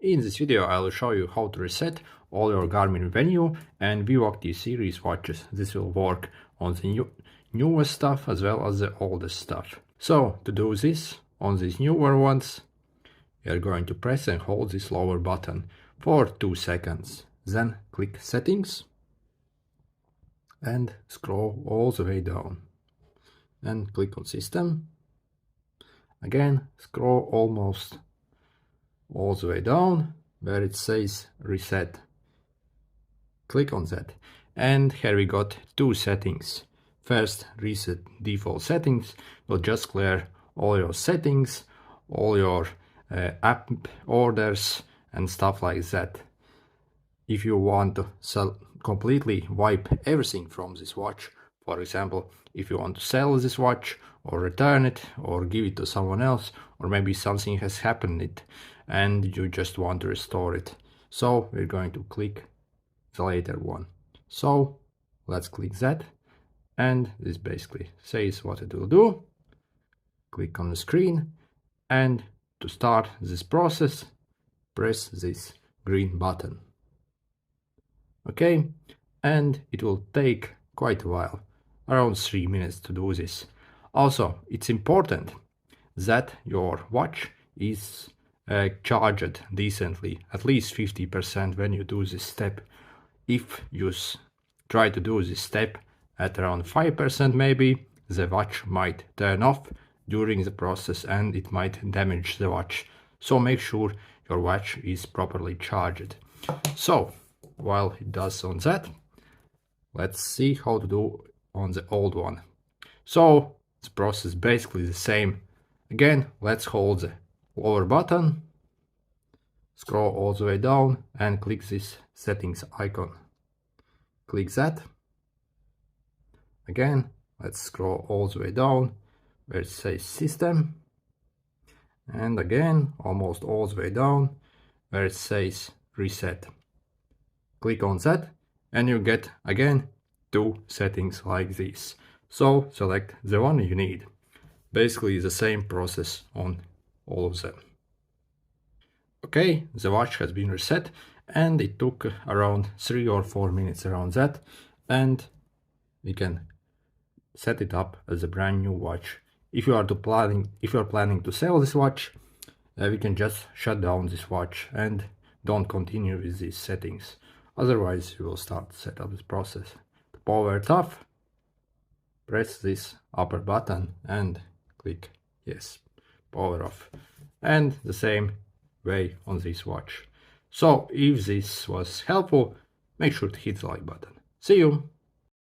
In this video I will show you how to reset all your Garmin Venu and Venu SQ series watches. This will work on the newest stuff as well as the oldest stuff. So to do this, on these newer ones, you are going to press and hold this lower button for 2 seconds. Then click Settings and scroll all the way down and click on System. Again, scroll almost all the way down where it says Reset. Click on that, and here we got 2 settings. First, Reset Default Settings will just clear all your settings, all your app orders and stuff like that. If you want to completely wipe everything from this watch, for example, if you want to sell this watch or return it or give it to someone else, or maybe something has happened and you just want to restore it, so we're going to click the later one. So let's click that, and this basically says what it will do. Click on the screen, and to start this process, press this green button. Okay, and it will take quite a while, around 3 minutes to do this. Also, it's important that your watch is charged decently, at least 50% when you do this step. If you try to do this step at around 5% maybe, the watch might turn off during the process and it might damage the watch. So make sure your watch is properly charged. So while it does on that, let's see how to do on the old one. So the process is basically the same. Again, let's hold the lower button, scroll all the way down and click this settings icon. Click that. Again, let's scroll all the way down where it says System, and again almost all the way down where it says Reset. Click on that and you get again 2 settings like this. So select the one you need. Basically the same process on all of them. Okay, the watch has been reset and it took around 3 or 4 minutes around that, and we can set it up as a brand new watch. If you are planning to sell this watch, we can just shut down this watch and don't continue with these settings. Otherwise you will start to set up this process. To power it off, press this upper button and click yes, power off, and the same way on this watch. So if this was helpful, make sure to hit the like button. See you!